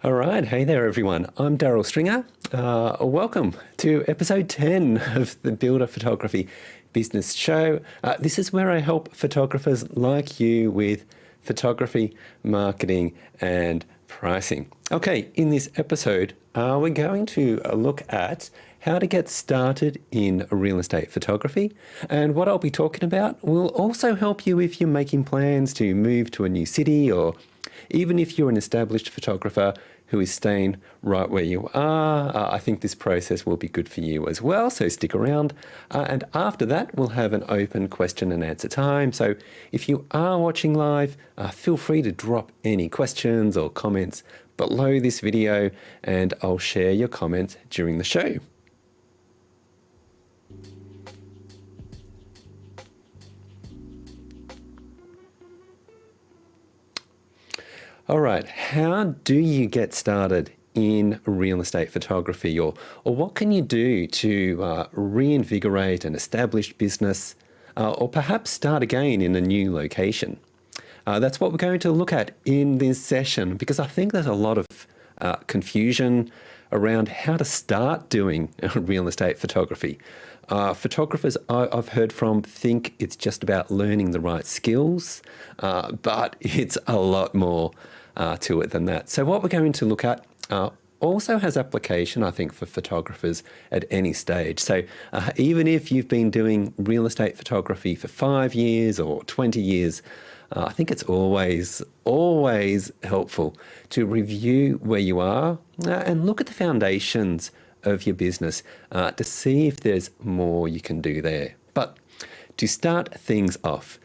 All right. Hey there, everyone. I'm Daryl Stringer. Welcome to episode 10 of the Builder Photography Business Show. This is where I help photographers like you with photography, marketing, and pricing. Okay, in this episode, we're going to look at how to get started in real estate photography. And what I'll be talking about will also help you if you're making plans to move to a new city, or even if you're an established photographer who is staying right where you are. I think this process will be good for you as well, so stick around. And after that, we'll have an open question and answer time. So if you are watching live, feel free to drop any questions or comments below this video, and I'll share your comments during the show. All right, how do you get started in real estate photography, or what can you do to reinvigorate an established business, or perhaps start again in a new location? That's what we're going to look at in this session, because I think there's a lot of confusion around how to start doing real estate photography. Photographers I've heard from think it's just about learning the right skills, but it's a lot more to it than that. So what we're going to look at also has application, I think, for photographers at any stage. So even if you've been doing real estate photography for 5 years or 20 years, I think it's always helpful to review where you are and look at the foundations of your business to see if there's more you can do there. But to start things off,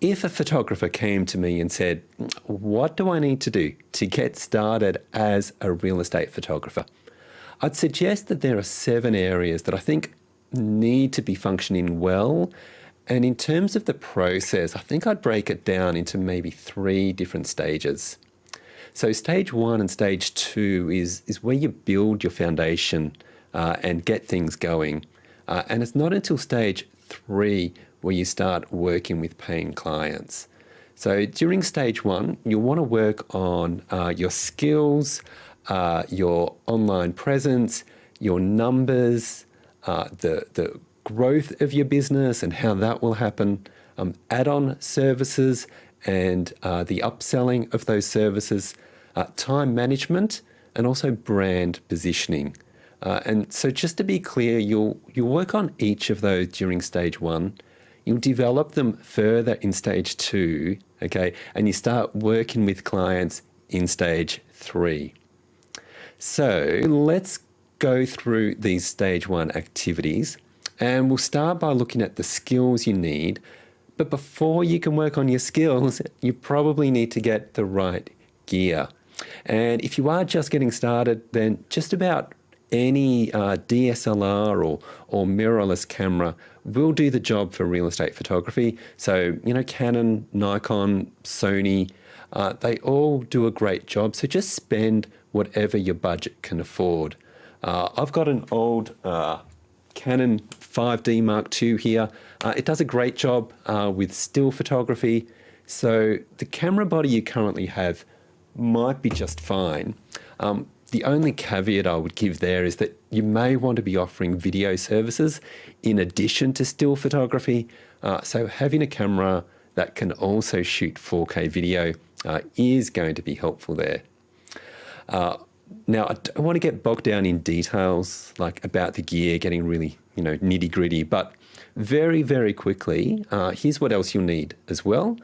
if a photographer came to me and said, what do I need to do to get started as a real estate photographer? I'd suggest that there are 7 areas that I think need to be functioning well. And in terms of the process, I think I'd break it down into maybe 3 different stages. So stage 1 and stage 2 is where you build your foundation and get things going. And it's not until stage 3 where you start working with paying clients. So during stage 1, you'll want to work on your skills, your online presence, your numbers, the growth of your business and how that will happen, add-on services and the upselling of those services, time management, and also brand positioning. And so just to be clear, you'll work on each of those during stage 1. You'll develop them further in stage 2, okay? And you start working with clients in stage 3. So let's go through these stage 1 activities, and we'll start by looking at the skills you need. But before you can work on your skills, you probably need to get the right gear. And if you are just getting started, then just about any DSLR or mirrorless camera will do the job for real estate photography. So, Canon, Nikon, Sony, they all do a great job. So just spend whatever your budget can afford. I've got an old Canon 5D Mark II here. It does a great job with still photography. So the camera body you currently have might be just fine. The only caveat I would give there is that you may want to be offering video services in addition to still photography. So having a camera that can also shoot 4K video is going to be helpful there. Now, I don't want to get bogged down in details like about the gear, getting really, nitty gritty, but very, very quickly, here's what else you'll need as well.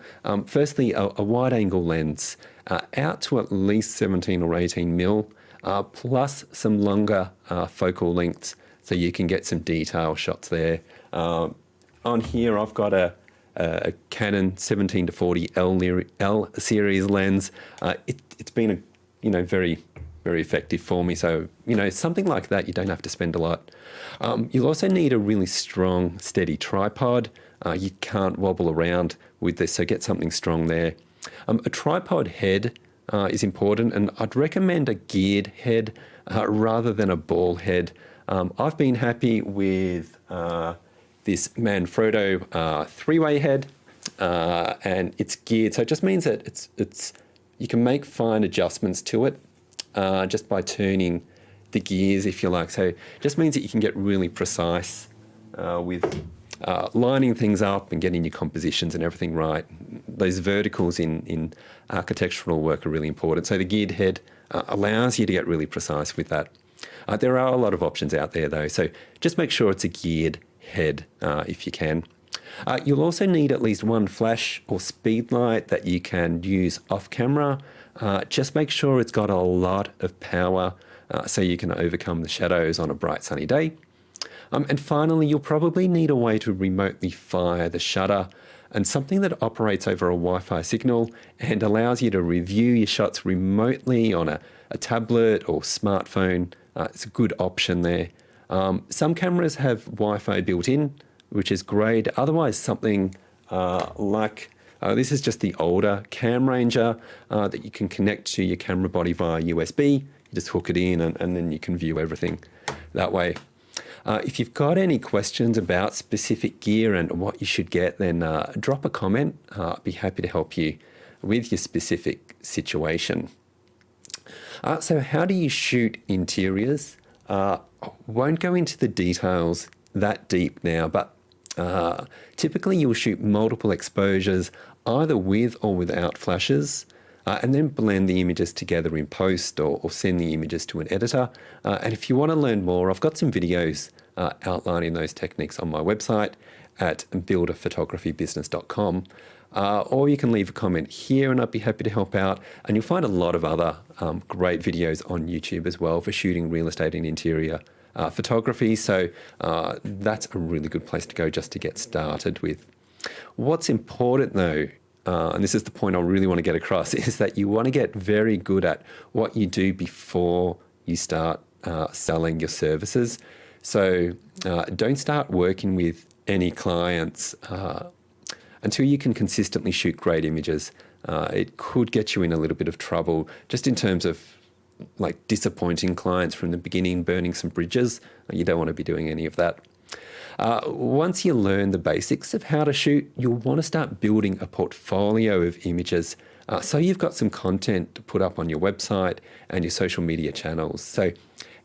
Firstly, a wide angle lens out to at least 17 or 18 mil, plus some longer focal lengths so you can get some detail shots there. On here, I've got a Canon 17 to 40 L series lens. It's been a very, very effective for me. So, something like that, you don't have to spend a lot. You'll also need a really strong, steady tripod. You can't wobble around with this, so get something strong there. A tripod head is important, and I'd recommend a geared head rather than a ball head. I've been happy with this Manfrotto 3-way head, and it's geared, so it just means that it's you can make fine adjustments to it. just by turning the gears, if you like. So it just means that you can get really precise with lining things up and getting your compositions and everything right. Those verticals in architectural work are really important. So the geared head allows you to get really precise with that. There are a lot of options out there though, so just make sure it's a geared head if you can. You'll also need at least one flash or speed light that you can use off camera. Just make sure it's got a lot of power so you can overcome the shadows on a bright sunny day. And finally, you'll probably need a way to remotely fire the shutter and something that operates over a Wi-Fi signal and allows you to review your shots remotely on a tablet or smartphone. It's a good option there. Some cameras have Wi-Fi built in, which is great. Otherwise, something like this is just the older Cam Ranger that you can connect to your camera body via USB. You just hook it in and then you can view everything that way. If you've got any questions about specific gear and what you should get, then drop a comment. I'd be happy to help you with your specific situation. So how do you shoot interiors? Won't go into the details that deep now, but typically you'll shoot multiple exposures either with or without flashes, and then blend the images together in post or send the images to an editor. And if you want to learn more, I've got some videos outlining those techniques on my website at builderphotographybusiness.com. Or you can leave a comment here and I'd be happy to help out. And you'll find a lot of other great videos on YouTube as well for shooting real estate and interior photography. So that's a really good place to go just to get started with. What's important though, and this is the point I really want to get across, is that you want to get very good at what you do before you start selling your services. So don't start working with any clients until you can consistently shoot great images. It could get you in a little bit of trouble just in terms of like disappointing clients from the beginning, burning some bridges. You don't want to be doing any of that. Once you learn the basics of how to shoot, you'll want to start building a portfolio of images so you've got some content to put up on your website and your social media channels. So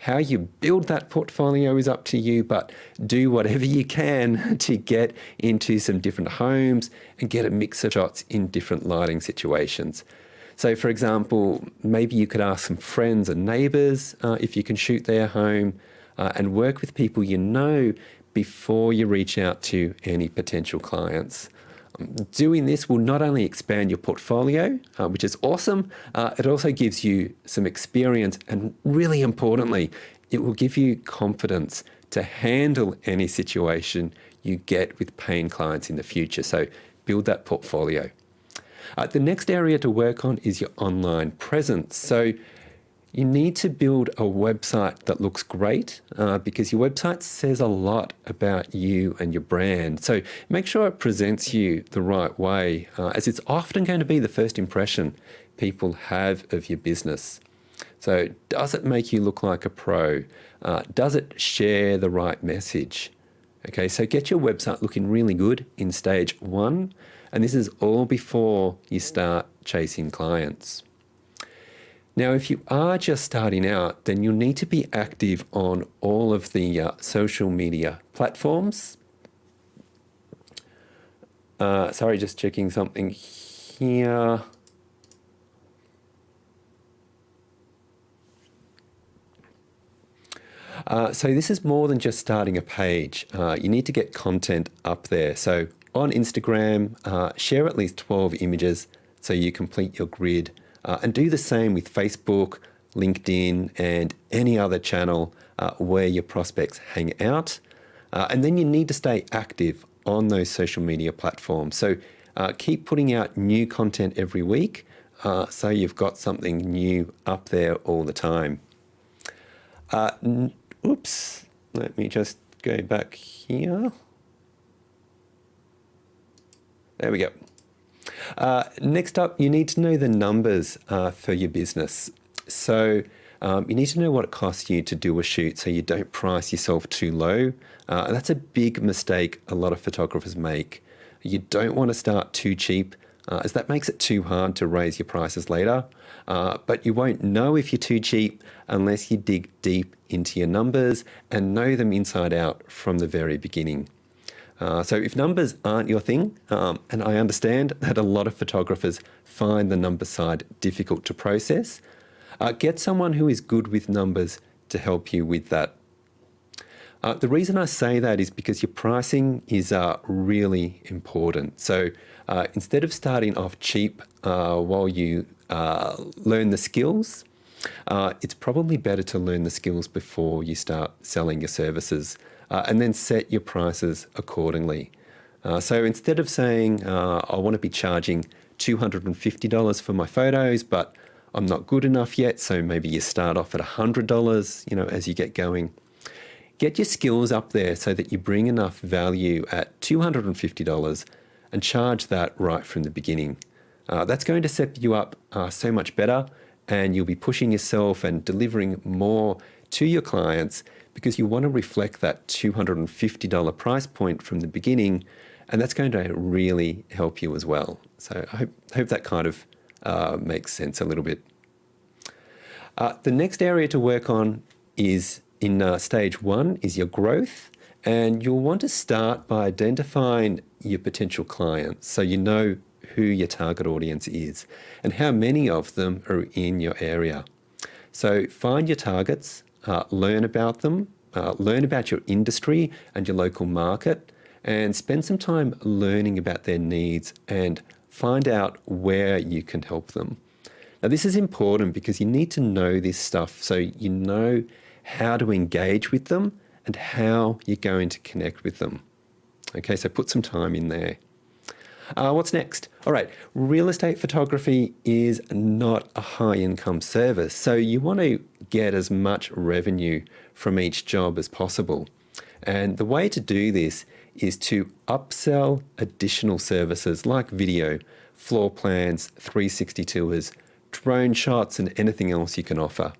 how you build that portfolio is up to you, but do whatever you can to get into some different homes and get a mix of shots in different lighting situations. So for example, maybe you could ask some friends and neighbours if you can shoot their home and work with people you know before you reach out to any potential clients. Doing this will not only expand your portfolio, which is awesome, it also gives you some experience, and really importantly, it will give you confidence to handle any situation you get with paying clients in the future. So build that portfolio. The next area to work on is your online presence. So you need to build a website that looks great because your website says a lot about you and your brand. So make sure it presents you the right way, as it's often going to be the first impression people have of your business. So does it make you look like a pro? Does it share the right message? Okay, so get your website looking really good in stage 1, and this is all before you start chasing clients. Now, if you are just starting out, then you'll need to be active on all of the social media platforms. Sorry, just checking something here. So this is more than just starting a page. You need to get content up there. So on Instagram, share at least 12 images so you complete your grid. And do the same with Facebook, LinkedIn, and any other channel where your prospects hang out. And then you need to stay active on those social media platforms. So keep putting out new content every week so you've got something new up there all the time. Oops, let me just go back here. There we go. Next up, you need to know the numbers for your business. So you need to know what it costs you to do a shoot so you don't price yourself too low. That's a big mistake a lot of photographers make. You don't want to start too cheap as that makes it too hard to raise your prices later. But you won't know if you're too cheap unless you dig deep into your numbers and know them inside out from the very beginning. So if numbers aren't your thing, and I understand that a lot of photographers find the number side difficult to process, get someone who is good with numbers to help you with that. The reason I say that is because your pricing is really important. So instead of starting off cheap while you learn the skills, it's probably better to learn the skills before you start selling your services, and then set your prices accordingly. So instead of saying, I want to be charging $250 for my photos, but I'm not good enough yet, so maybe you start off at $100, as you get going. Get your skills up there so that you bring enough value at $250 and charge that right from the beginning. That's going to set you up so much better, and you'll be pushing yourself and delivering more to your clients because you want to reflect that $250 price point from the beginning, and that's going to really help you as well. So I hope that kind of makes sense a little bit. The next area to work on is in stage 1 is your growth, and you'll want to start by identifying your potential clients so you know who your target audience is and how many of them are in your area. So find your targets, learn about them, learn about your industry and your local market, and spend some time learning about their needs and find out where you can help them. Now, this is important because you need to know this stuff so you know how to engage with them and how you're going to connect with them. Okay, so put some time in there. What's next? All right, real estate photography is not a high income service, so you want to get as much revenue from each job as possible. And the way to do this is to upsell additional services like video, floor plans, 360 tours, drone shots, and anything else you can offer.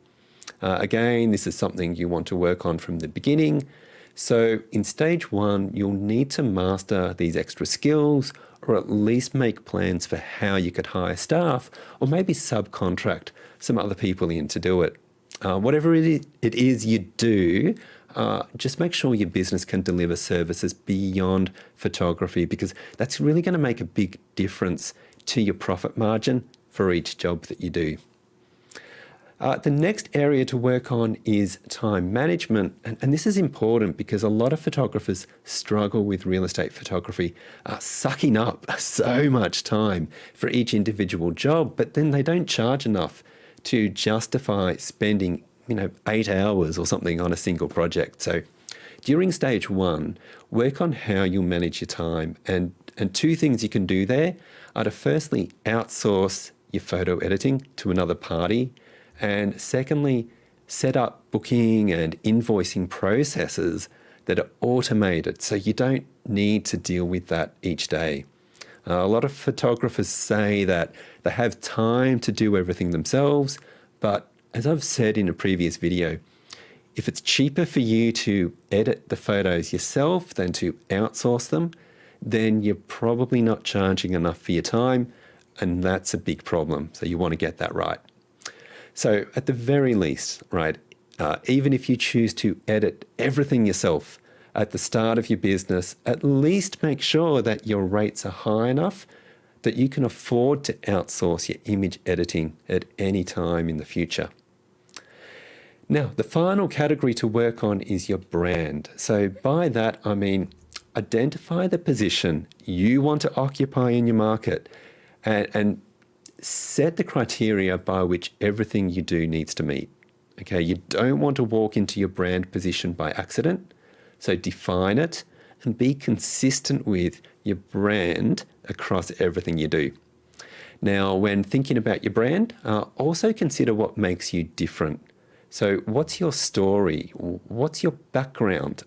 Again, this is something you want to work on from the beginning. So in stage 1, you'll need to master these extra skills, or at least make plans for how you could hire staff, or maybe subcontract some other people in to do it. Whatever it is you do, just make sure your business can deliver services beyond photography, because that's really going to make a big difference to your profit margin for each job that you do. The next area to work on is time management, and this is important because a lot of photographers struggle with real estate photography, sucking up so much time for each individual job, but then they don't charge enough to justify spending 8 hours or something on a single project. So during stage 1, work on how you'll manage your time, and 2 things you can do there are to firstly outsource your photo editing to another party, and secondly, set up booking and invoicing processes that are automated so you don't need to deal with that each day. A lot of photographers say that they have time to do everything themselves, but as I've said in a previous video, if it's cheaper for you to edit the photos yourself than to outsource them, then you're probably not charging enough for your time, and that's a big problem. So you want to get that right. So at the very least, right, even if you choose to edit everything yourself at the start of your business, at least make sure that your rates are high enough that you can afford to outsource your image editing at any time in the future. Now, the final category to work on is your brand. So by that, I mean, identify the position you want to occupy in your market, and set the criteria by which everything you do needs to meet. Okay, you don't want to walk into your brand position by accident, so define it and be consistent with your brand across everything you do. Now, when thinking about your brand, also consider what makes you different. So what's your story? What's your background?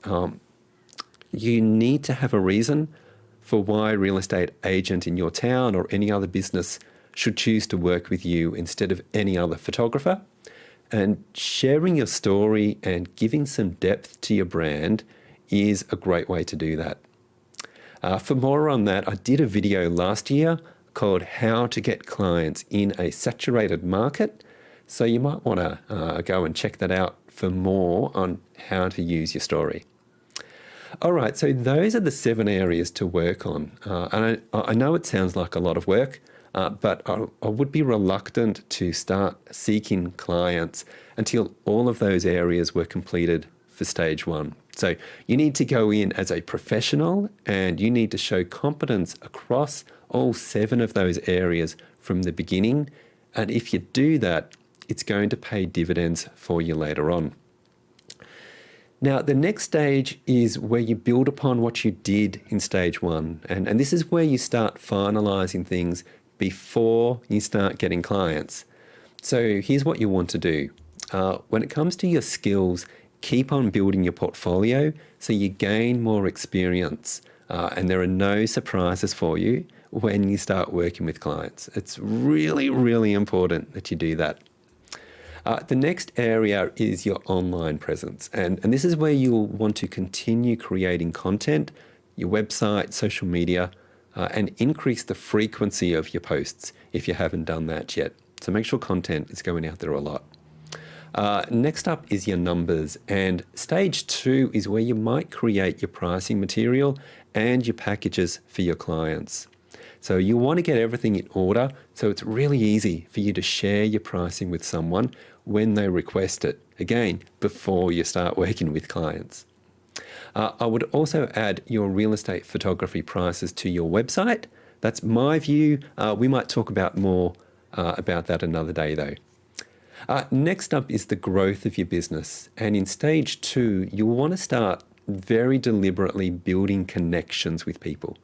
You need to have a reason for why a real estate agent in your town or any other business should choose to work with you instead of any other photographer. And sharing your story and giving some depth to your brand is a great way to do that. For more on that, I did a video last year called How to Get Clients in a Saturated Market. So you might want to go and check that out for more on how to use your story. All right, so those are the 7 areas to work on. And I know it sounds like a lot of work, but I would be reluctant to start seeking clients until all of those areas were completed for stage 1. So you need to go in as a professional and you need to show competence across all 7 of those areas from the beginning. And if you do that, it's going to pay dividends for you later on. Now, the next stage is where you build upon what you did in stage 1. And this is where you start finalizing things before you start getting clients. So here's what you want to do. When it comes to your skills, keep on building your portfolio so you gain more experience and there are no surprises for you when you start working with clients. It's really, really important that you do that. The next area is your online presence. And this is where you'll want to continue creating content, your website, social media, and increase the frequency of your posts if you haven't done that yet. So make sure content is going out there a lot. Next up is your numbers. And stage 2 is where you might create your pricing material and your packages for your clients. So you want to get everything in order so it's really easy for you to share your pricing with someone when they request it, again, before you start working with clients. I would also add your real estate photography prices to your website. That's my view. We might talk about more about that another day though. Next up is the growth of your business. And in stage 2, you'll want to start very deliberately building connections with people.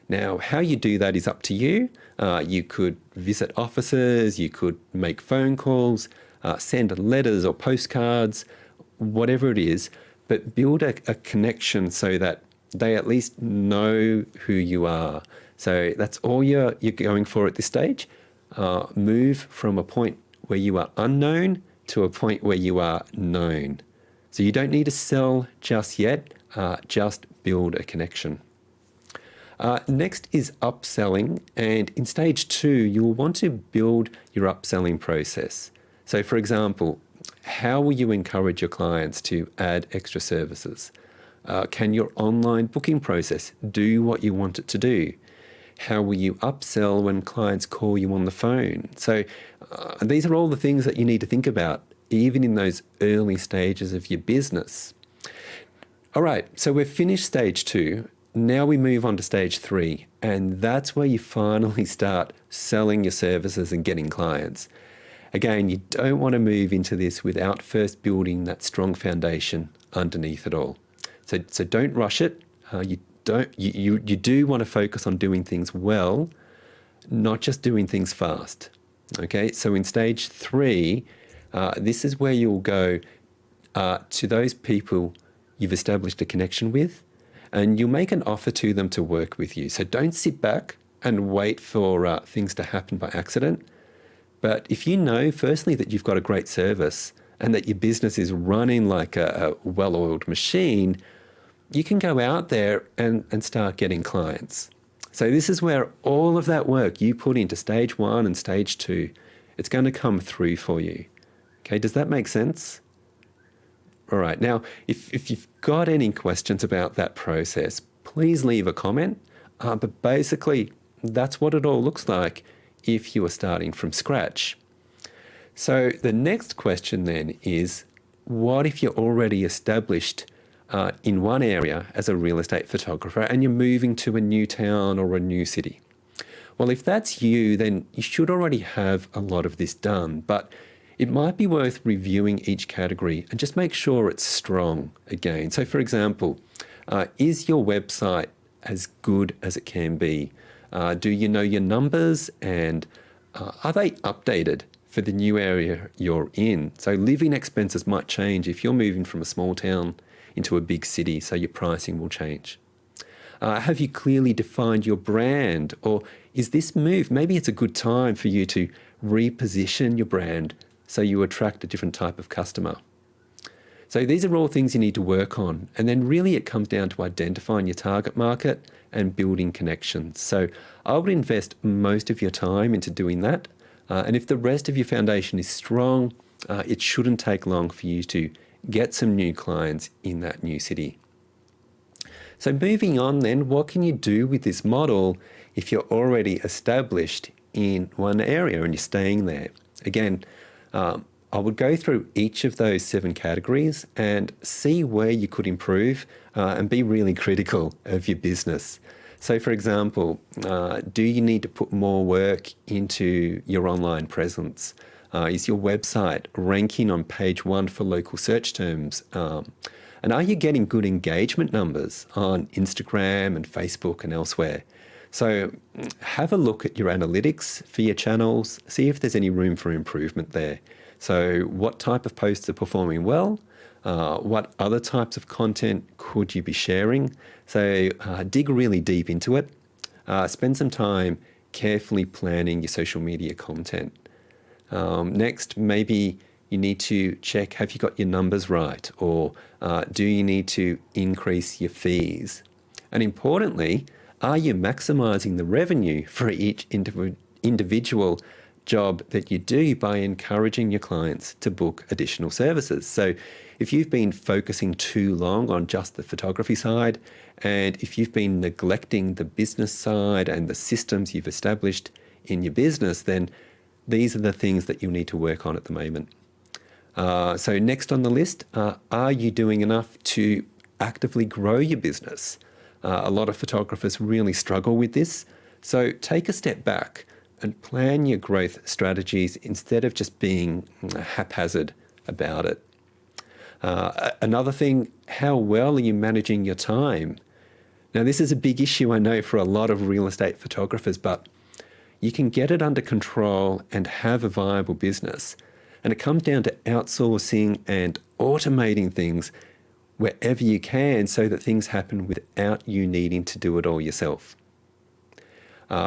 Now, how you do that is up to you. You could visit offices, you could make phone calls, send letters or postcards, whatever it is, but build a connection so that they at least know who you are. So that's all you're going for at this stage. Move from a point where you are unknown to a point where you are known. So you don't need to sell just yet, just build a connection. Next is upselling, and in stage 2, you'll want to build your upselling process. So for example, how will you encourage your clients to add extra services? Can your online booking process do what you want it to do? How will you upsell when clients call you on the phone? So these are all the things that you need to think about, even in those early stages of your business. All right, so we've finished stage 2. Now we move on to stage 3, and that's where you finally start selling your services and getting clients. Again, you don't want to move into this without first building that strong foundation underneath it all. So don't rush it. You do want to focus on doing things well, not just doing things fast. Okay, so in stage 3, this is where you'll go to those people you've established a connection with, and you'll make an offer to them to work with you. So don't sit back and wait for things to happen by accident. But if you know, firstly, that you've got a great service and that your business is running like a well-oiled machine, you can go out there and start getting clients. So this is where all of that work you put into stage 1 and stage 2, it's going to come through for you. Okay, does that make sense? All right, now, if you've got any questions about that process, please leave a comment. But basically, that's what it all looks like if you are starting from scratch. So the next question then is, what if you're already established in one area as a real estate photographer and you're moving to a new town or a new city? Well, if that's you, then you should already have a lot of this done, but it might be worth reviewing each category and just make sure it's strong again. So for example, is your website as good as it can be? Do you know your numbers, and are they updated for the new area you're in? So living expenses might change if you're moving from a small town into a big city, so your pricing will change. Have you clearly defined your brand, or is this move, maybe it's a good time for you to reposition your brand so you attract a different type of customer? So these are all things you need to work on. And then really it comes down to identifying your target market and building connections. So I would invest most of your time into doing that. And if the rest of your foundation is strong, it shouldn't take long for you to get some new clients in that new city. So moving on then, what can you do with this model if you're already established in one area and you're staying there? Again, I would go through each of those 7 categories and see where you could improve and be really critical of your business. So for example, do you need to put more work into your online presence? Is your website ranking on page 1 for local search terms? And are you getting good engagement numbers on Instagram and Facebook and elsewhere? So have a look at your analytics for your channels, see if there's any room for improvement there. So what type of posts are performing well? What other types of content could you be sharing? So dig really deep into it. Spend some time carefully planning your social media content. Next, maybe you need to check, have you got your numbers right? Or do you need to increase your fees? And importantly, are you maximizing the revenue for each individual job that you do by encouraging your clients to book additional services? So if you've been focusing too long on just the photography side, and if you've been neglecting the business side and the systems you've established in your business, then these are the things that you'll need to work on at the moment. So next on the list, are you doing enough to actively grow your business? A lot of photographers really struggle with this. So take a step back and plan your growth strategies instead of just being haphazard about it. Another thing, how well are you managing your time? Now, this is a big issue, I know, for a lot of real estate photographers, but you can get it under control and have a viable business. And it comes down to outsourcing and automating things wherever you can so that things happen without you needing to do it all yourself.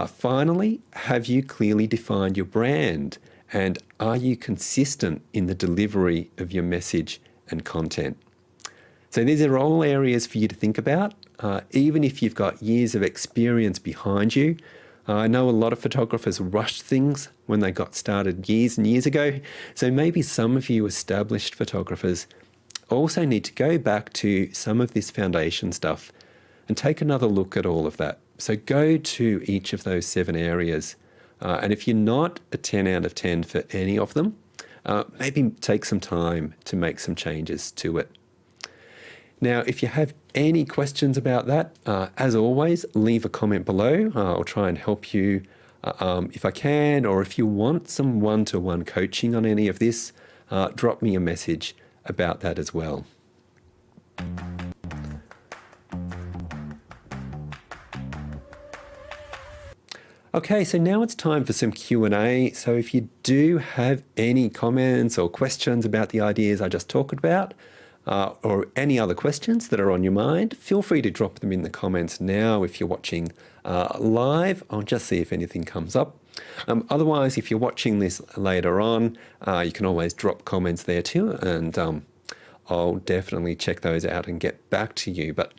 Finally, have you clearly defined your brand? And are you consistent in the delivery of your message and content? So these are all areas for you to think about, even if you've got years of experience behind you. I know a lot of photographers rushed things when they got started years and years ago. So maybe some of you established photographers also need to go back to some of this foundation stuff and take another look at all of that. So go to each of those 7 areas. And if you're not a 10 out of 10 for any of them, maybe take some time to make some changes to it. Now, if you have any questions about that, as always, leave a comment below. I'll try and help you if I can, or if you want some one-to-one coaching on any of this, drop me a message about that as well. Okay, so now it's time for some Q&A. So if you do have any comments or questions about the ideas I just talked about, or any other questions that are on your mind, feel free to drop them in the comments now. If you're watching live, I'll just see if anything comes up. Otherwise, if you're watching this later on, you can always drop comments there too, and I'll definitely check those out and get back to you. But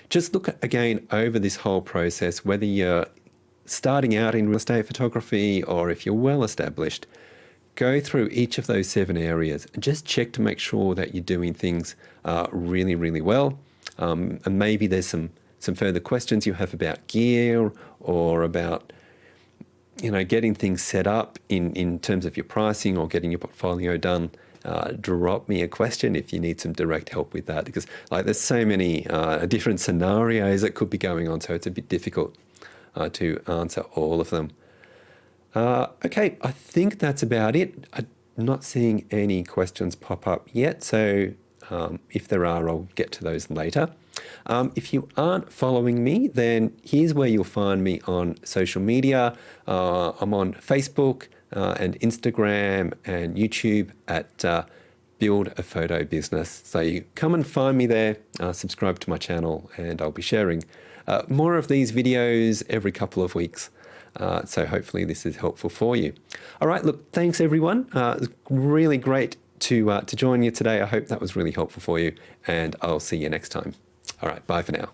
just look again over this whole process, whether you're starting out in real estate photography or if you're well established. Go through each of those 7 areas and just check to make sure that you're doing things really, really well. And maybe there's some further questions you have about gear or about, getting things set up in terms of your pricing or getting your portfolio done. Drop me a question if you need some direct help with that, because there's so many different scenarios that could be going on, so it's a bit difficult to answer all of them. Okay, I think that's about it. I'm not seeing any questions pop up yet, so if there are, I'll get to those later. If you aren't following me, then here's where you'll find me on social media. I'm on Facebook and Instagram and YouTube at Build a Photo Business. So you come and find me there, subscribe to my channel, and I'll be sharing more of these videos every couple of weeks. So hopefully this is helpful for you. All right, look, thanks everyone. It's really great to join you today. I hope that was really helpful for you, and I'll see you next time. All right, bye for now.